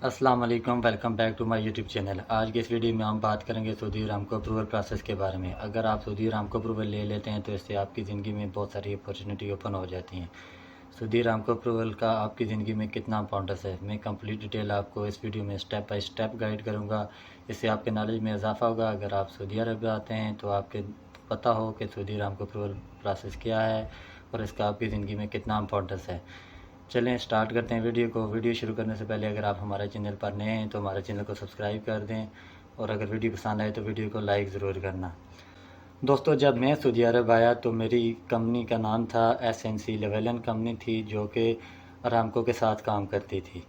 अस्सलाम वालेकुम, welcome back to my YouTube channel. आज के इस वीडियो में हम बात करेंगे सऊदी अरामको अप्रूवल प्रोसेस के बारे में। अगर आप सऊदी अरामको अप्रूवल ले लेते हैं तो इससे आपकी ज़िंदगी में बहुत सारी अपॉर्चुनिटी ओपन हो जाती हैं। सऊदी अरामको अप्रूवल का आपकी ज़िंदगी में कितना इंपॉर्टेंस है, मैं कंप्लीट डिटेल आपको इस वीडियो में स्टेप बाय स्टेप गाइड करूँगा। इससे आपके नॉलेज में इजाफा होगा। अगर आप सऊदी अरब आते हैं तो आपके पता हो कि सऊदी अरामको अप्रूवल प्रोसेस क्या है और इसका आपकी ज़िंदगी में कितना इंपॉर्टेंस है। चलें स्टार्ट करते हैं वीडियो को। वीडियो शुरू करने से पहले अगर आप हमारे चैनल पर नए हैं तो हमारे चैनल को सब्सक्राइब कर दें और अगर वीडियो पसंद आए तो वीडियो को लाइक ज़रूर करना। दोस्तों, जब मैं सऊदी अरब आया तो मेरी कंपनी का नाम था SNC लेवलन कंपनी थी, जो कि अरामको के साथ काम करती थी।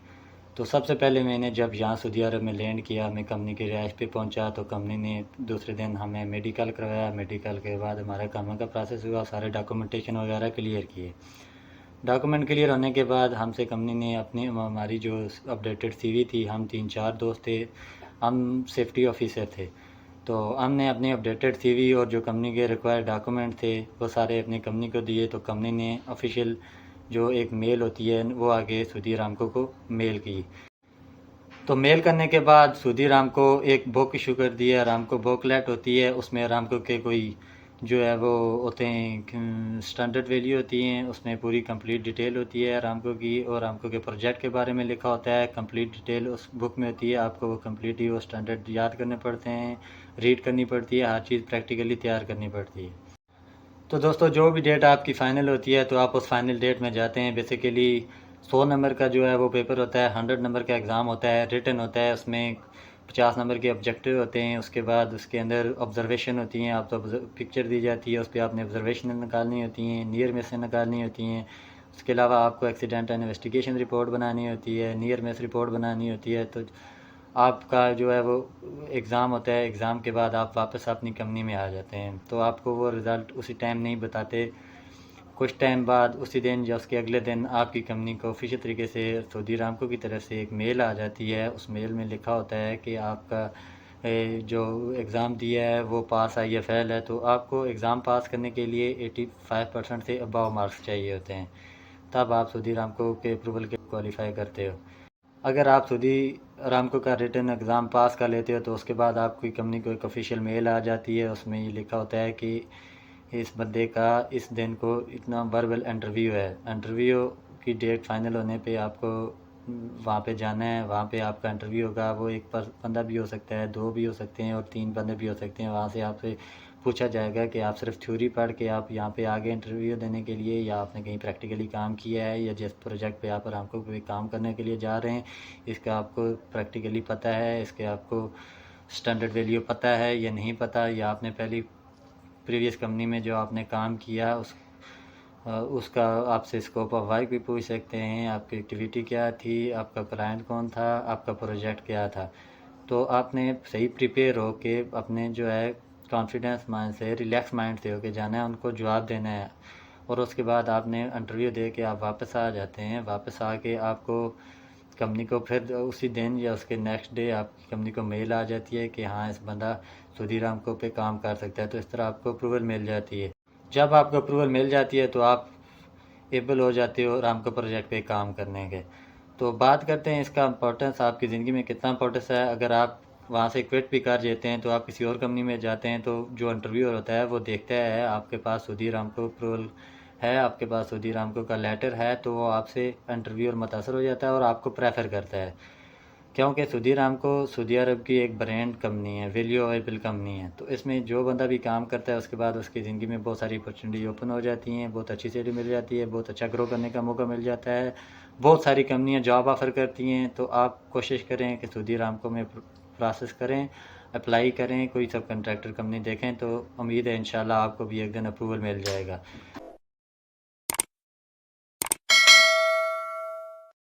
तो सबसे पहले मैंने जब यहाँ सऊदी अरब में लैंड किया, मैं कंपनी की रिहाइश पे पहुँचा तो कंपनी ने दूसरे दिन हमें मेडिकल करवाया। मेडिकल के बाद हमारा काम का प्रोसेस हुआ, सारे डॉक्यूमेंटेशन वगैरह क्लियर किए। डॉक्यूमेंट क्लियर होने के बाद हमसे कंपनी ने अपनी हमारी जो अपडेटेड CV थी, हम 3-4 दोस्त थे, हम सेफ्टी ऑफिसर थे, तो हमने अपनी अपडेटेड CV और जो कंपनी के रिक्वायर्ड डॉक्यूमेंट थे वो सारे अपनी कंपनी को दिए। तो कंपनी ने ऑफिशियल जो एक मेल होती है वो आगे सऊदी अरामको को मेल की। तो मेल करने के बाद सऊदी अरामको एक बुक इशू कर दी है। अरामको बुकलेट होती है, उसमें अरामको के कोई जो है वो होते हैं स्टैंडर्ड वैल्यू होती हैं, उसमें पूरी कंप्लीट डिटेल होती है अरामको की और अरामको के प्रोजेक्ट के बारे में लिखा होता है। कंप्लीट डिटेल उस बुक में होती है। आपको वो कंप्लीट ही वो स्टैंडर्ड याद करने पड़ते हैं, रीड करनी पड़ती है, हर चीज़ प्रैक्टिकली तैयार करनी पड़ती है। तो दोस्तों, जो भी डेट आपकी फ़ाइनल होती है तो आप उस फाइनल डेट में जाते हैं। बेसिकली 100 नंबर का जो है वो पेपर होता है, 100 नंबर का एग्ज़ाम होता है, रिटन होता है, उसमें 50 नंबर के ऑब्जेक्टिव होते हैं। उसके बाद उसके अंदर ऑब्जर्वेशन होती हैं, आपको पिक्चर दी जाती है, उस पर आपने ऑब्जर्वेशन निकालनी होती हैं, नियर मिस निकालनी होती हैं। उसके अलावा आपको एक्सीडेंट इन्वेस्टिगेशन रिपोर्ट बनानी होती है, नियर मिस रिपोर्ट बनानी होती है। तो आपका जो है वो एग्ज़ाम होता है। एग्ज़ाम के बाद आप वापस अपनी कंपनी में आ जाते हैं। तो आपको वो रिज़ल्ट उसी टाइम नहीं बताते, कुछ टाइम बाद उसी दिन या उसके अगले दिन आपकी कंपनी को ऑफिशियल तरीके से सऊदी अरामको की तरफ से एक मेल आ जाती है। उस मेल में लिखा होता है कि आपका जो एग्ज़ाम दिया है वो पास है या फेल है। तो आपको एग्ज़ाम पास करने के लिए 85% से अबव मार्क्स चाहिए होते हैं, तब आप सऊदी अरामको के अप्रूवल के क्वालिफाई करते हो। अगर आप सऊदी अरामको का रिटन एग्ज़ाम पास कर लेते हो तो उसके बाद आपकी कंपनी को एक ऑफिशियल मेल आ जाती है। उसमें ये लिखा होता है कि इस बंदे का इस दिन को इतना वर्बल इंटरव्यू है। इंटरव्यू की डेट फाइनल होने पे आपको वहाँ पे जाना है। वहाँ पे आपका इंटरव्यू होगा। वो एक बंदा भी हो सकता है, 2 भी हो सकते हैं और 3 बंदे भी हो सकते हैं। वहाँ से आपसे पूछा जाएगा कि आप सिर्फ थ्योरी पढ़ के आप यहाँ पे आ गए इंटरव्यू देने के लिए, या आपने कहीं प्रैक्टिकली काम किया है, या जिस प्रोजेक्ट पे आप आरामको कोई काम करने के लिए जा रहे हैं इसका आपको प्रैक्टिकली पता है, इसके आपको स्टैंडर्ड वैल्यू पता है या नहीं पता, या आपने पहली प्रीवियस कंपनी में जो आपने काम किया उसका आपसे स्कोप ऑफ वर्क भी पूछ सकते हैं। आपकी एक्टिविटी क्या थी, आपका क्लाइंट कौन था, आपका प्रोजेक्ट क्या था। तो आपने सही प्रिपेयर हो के अपने जो है कॉन्फिडेंस माइंड से, रिलैक्स माइंड से होके जाना है, उनको जवाब देना है। और उसके बाद आपने इंटरव्यू दे के आप वापस आ जाते हैं। वापस आके आपको कंपनी को फिर उसी दिन या उसके नेक्स्ट डे आपकी कंपनी को मेल आ जाती है कि हाँ, इस बंदा सऊदी अरामको पे काम कर सकता है। तो इस तरह आपको अप्रूवल मिल जाती है। जब आपको अप्रूवल मिल जाती है तो आप एबल हो जाते हो अरामको प्रोजेक्ट पे काम करने के। तो बात करते हैं इसका इम्पोर्टेंस, आपकी ज़िंदगी में कितना इम्पोर्टेंस है। अगर आप वहाँ से क्विट भी कर देते हैं तो आप किसी और कंपनी में जाते हैं तो जो इंटरव्यूअर होता है वो देखता है आपके पास सऊदी अरामको अप्रूवल है, आपके पास सऊदी अरामको का लेटर है, तो वो आपसे इंटरव्यूअर मुतासर हो जाता है और आपको प्रेफर करता है। क्योंकि सऊदी अरामको सऊदी अरब की एक ब्रांड कंपनी है, वैल्यूएबल कंपनी है। तो इसमें जो बंदा भी काम करता है उसके बाद उसकी ज़िंदगी में बहुत सारी अपॉर्चुनिटी ओपन हो जाती हैं, बहुत अच्छी सैलरी मिल जाती है, बहुत अच्छा ग्रो करने का मौका मिल जाता है, बहुत सारी कंपनियां जॉब ऑफ़र करती हैं। तो आप कोशिश करें कि सऊदी अरामको में प्रोसेस करें, अप्लाई करें, कोई सब कंट्रैक्टर कंपनी देखें। तो उम्मीद है इंशाल्लाह आपको भी एक दिन अप्रूवल मिल जाएगा।